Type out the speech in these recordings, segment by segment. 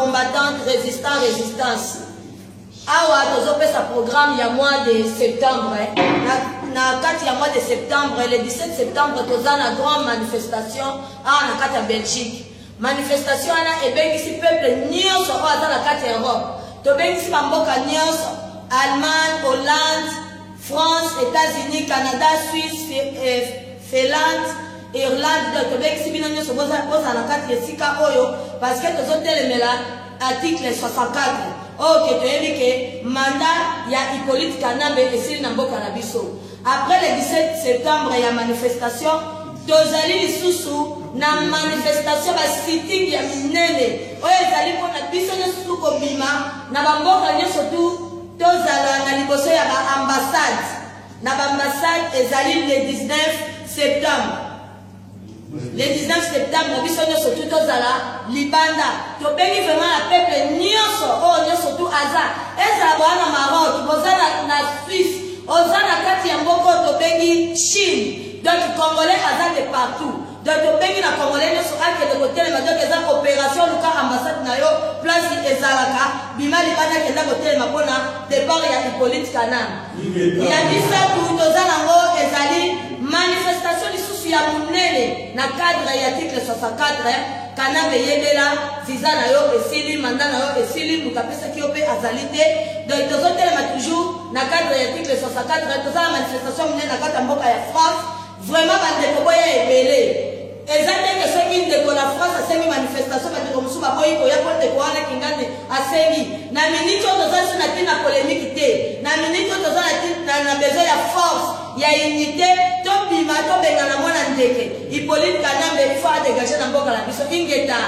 combattante, résistant, résistance. Awa, tozope sa programme, il y a mois de septembre. Na kati ya mois de septembre, le 17 septembre, toza na grande manifestation na kati ya Belgique. Manifestation ana ebengisi peuple nyonso oyo aza na kati ya Europe. Tobengisi bamboka nyonso, Allemagne, Hollande, France, États-Unis, Canada, Suisse, Finlande, Irlande. Tobengisi bino nyonso boza na kati ya sika oyo parce que tozotelemela article 64. Ok, tu as dit que mandat ya Hippolyte Kanambe esili na mboka na biso. Après le 17 septembre, il y a manifestation. Tozali lisusu na manifestation ba sitting ya minene. Oyo ezali pona biso nyonso kobima na bamboka nyonso tu tozala na liboso ya ba ambassade. Na ba ambassade ezali le 19 septembre. Le 19 septembre, nous sommes surtout à Libanda. Tu bénis vraiment la peuple nyonso, oh nyonso tout hasard. Et ça va na Maroc, bozana na Suisse, ozana kati ya mboko to bénis Chine. Donc Congolais hasard de partout. Donc tu bénis la Congolais nyonso ake de côté le donc les opérations luka ambassade na yo place ezalaka bima Libanda kenda côté ma pona départ ya Hippolyte Kanambe. Il y a dit ça pour tozana ngo ezali manifestation lisusu ya munene na cadre ya article 64 Kanambe yebela visa na yo esili mandat na yo esili mutapesa ki ope azalite donc tozotelema toujours na cadre ya article 64 tozala manifestation munene na kati ya mboka ya France vraiment bandeko boya ebele ezateke soki ndeko la France asengi manifestation bandeko mosusu bakoyi koya po ndeko wana kingane asengi na minute oyo tozali so na ntina polémique te na minute oyo tozali na besoin ya force ya unité tobima tobengana mwana ndeke Hippolyte Kanambe il faut adégager na mboka na biso ingeta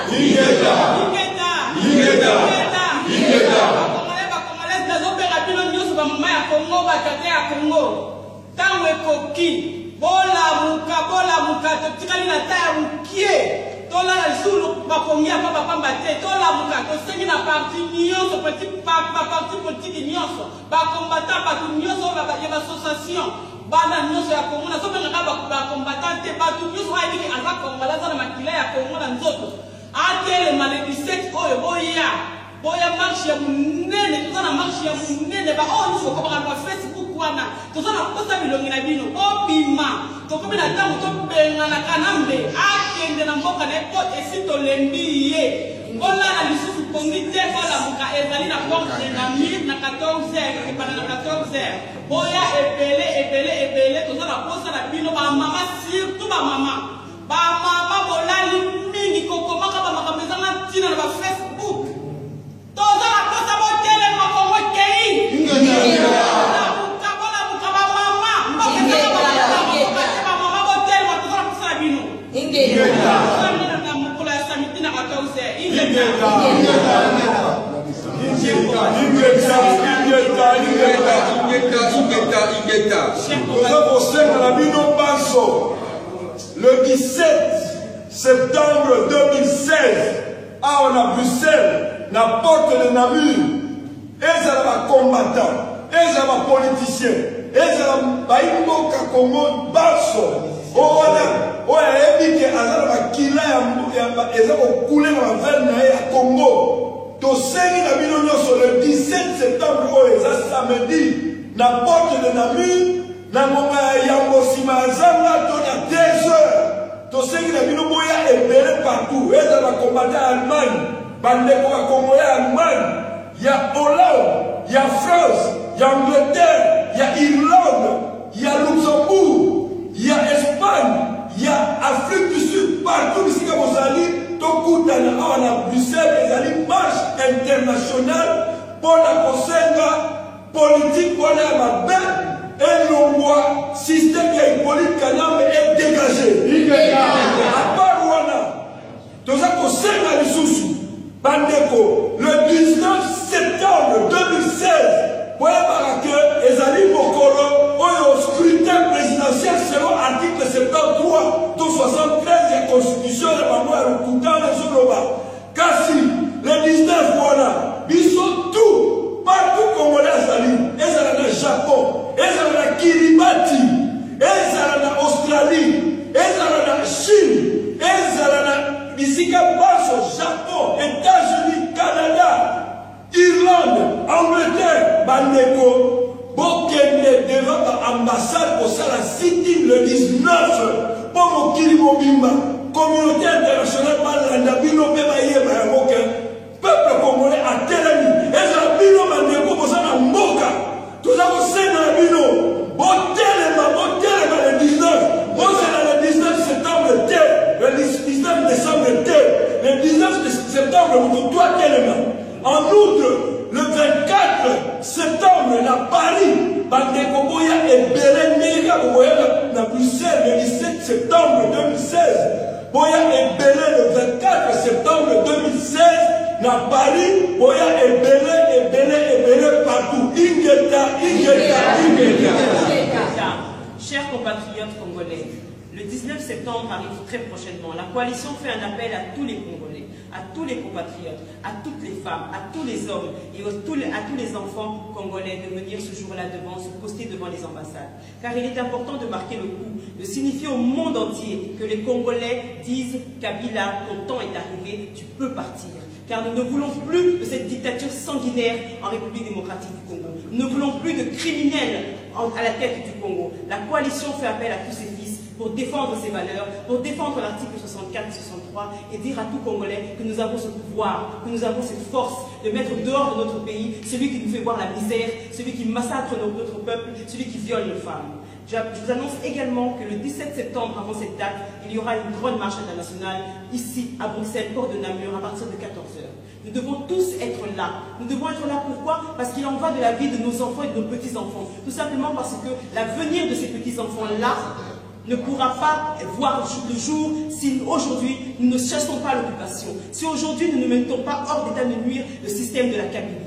bakongolais nazopera bino nyonso bamama ya Congo batata ya Congo ntango ekoki bolamuka totikali na ta ya mokie tolala lisusu bakongi ya pamba te tolamuka tosengi na parti nyonso baparti politike nyonso bakombata bato nyonso ya bassociation bana nyonso ya Kongo nazobengaka bakombata te bato nyonso ayebiki aza Kongola aza na makila ya Kongo na nzoto atelema le 17 oyo boya marche ya munene toza na marche ya munene baoyo nyonso bakobaka na Facebook wana toza na kosa bilongi na bino obima tokomi na ntango tobengana Kanambe akende na mboka na epo esi tolembi ye olala lisusu pongi te olamuka ezali na porte na mire na 14h ekepana na 14h boya ebele toza na posa na bino bamama surtout bamama bolali mingi kokomaka bamakambo eza na ntina na bafacebook toza na posa botelema kongo kei Le 17 septembre 2016, on a Bruxelles, la porte de Namur, et ça va combattant, et ça va politicien, et ça va Baïmboka Congo Basso. Oh, il y a un kila et ça va couler dans la veine à Congo. To seni na bino sur le 17 septembre, ça samedi, la porte de Namur, na monga yango sima zanga to na 2 heures. To seni na bino boya ebele partout. Et ça va combattre Allemagne, bandeko va Congo ya Allemagne, il y a Hollande, il y a France, il y a Angleterre, il y a Irlande, il y a Luxembourg. Il y a Espagne, il y a Afrique du Sud, partout ici comme vous allez, tout le à Bruxelles, ils allaient marche internationale pour la consenga politique pour la belle et l'on système qui est Hippolyte Kanambe est dégagé. À part Rwanda, tout ça consenga les sous Bandeko, le 19 septembre 2016, pour que les alliés Mokolo au scrutin présidentiel selon article 73 tout 73 de la Constitution de la loi Rukutana Zoloba. Kasi, le 19 voilà, ils sont tout, partout Congolais alliés, ils sont dans le Japon, ils sont dans la Kiribati, ils sont dans l'Australie, ils sont dans la Chine, ils sont dans Bisika Basso, Japon, États-Unis, Canada. ambassade pour ça la sitting le 19 pour mokili mobimba communauté internationale balanda bino pe bayeba yango ke peuple congolais a telemi ezala bino bandeko bozala mboka toza kosenga bino botelema le 19 bozala le 19 septembre te le 19 décembre te le 19 septembre moto toi telema. En outre, le 24 septembre à Paris, bandeko boya ebele meka boya na Bruxelles le 17 septembre 2016. Boya ebele le 24 septembre 2016 na Paris, boya ebele partout. Ingeta. Chers compatriotes congolais, le 19 septembre arrive très prochainement. La coalition fait un appel à tous les Congolais, à tous les compatriotes, à toutes les femmes, à tous les hommes et à tous les enfants congolais de venir ce jour-là devant, se poster devant les ambassades. Car il est important de marquer le coup, de signifier au monde entier que les Congolais disent « Kabila, ton temps est arrivé, tu peux partir ». Car nous ne voulons plus de cette dictature sanguinaire en République démocratique du Congo. Nous ne voulons plus de criminels à la tête du Congo. La coalition fait appel à tous ses fils pour défendre ses valeurs, pour défendre l'article 64 et 63 et dire à tout Congolais que nous avons ce pouvoir, que nous avons cette force de mettre dehors de notre pays celui qui nous fait voir la misère, celui qui massacre notre peuple, celui qui viole nos femmes. Je vous annonce également que le 17 septembre, avant cette date, il y aura une grande marche internationale ici à Bruxelles, port de Namur, à partir de 14h. Nous devons tous être là. Nous devons être là pourquoi? Parce qu'il en va de la vie de nos enfants et de nos petits-enfants. Tout simplement parce que l'avenir de ces petits-enfants-là ne pourra pas voir le jour si aujourd'hui nous ne chassons pas l'occupation, si aujourd'hui nous ne mettons pas hors d'état de nuire le système de la Kabylie.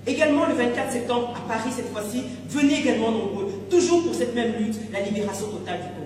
Également le 24 septembre à Paris cette fois-ci, venez également nombreux, toujours pour cette même lutte, la libération totale du Congo.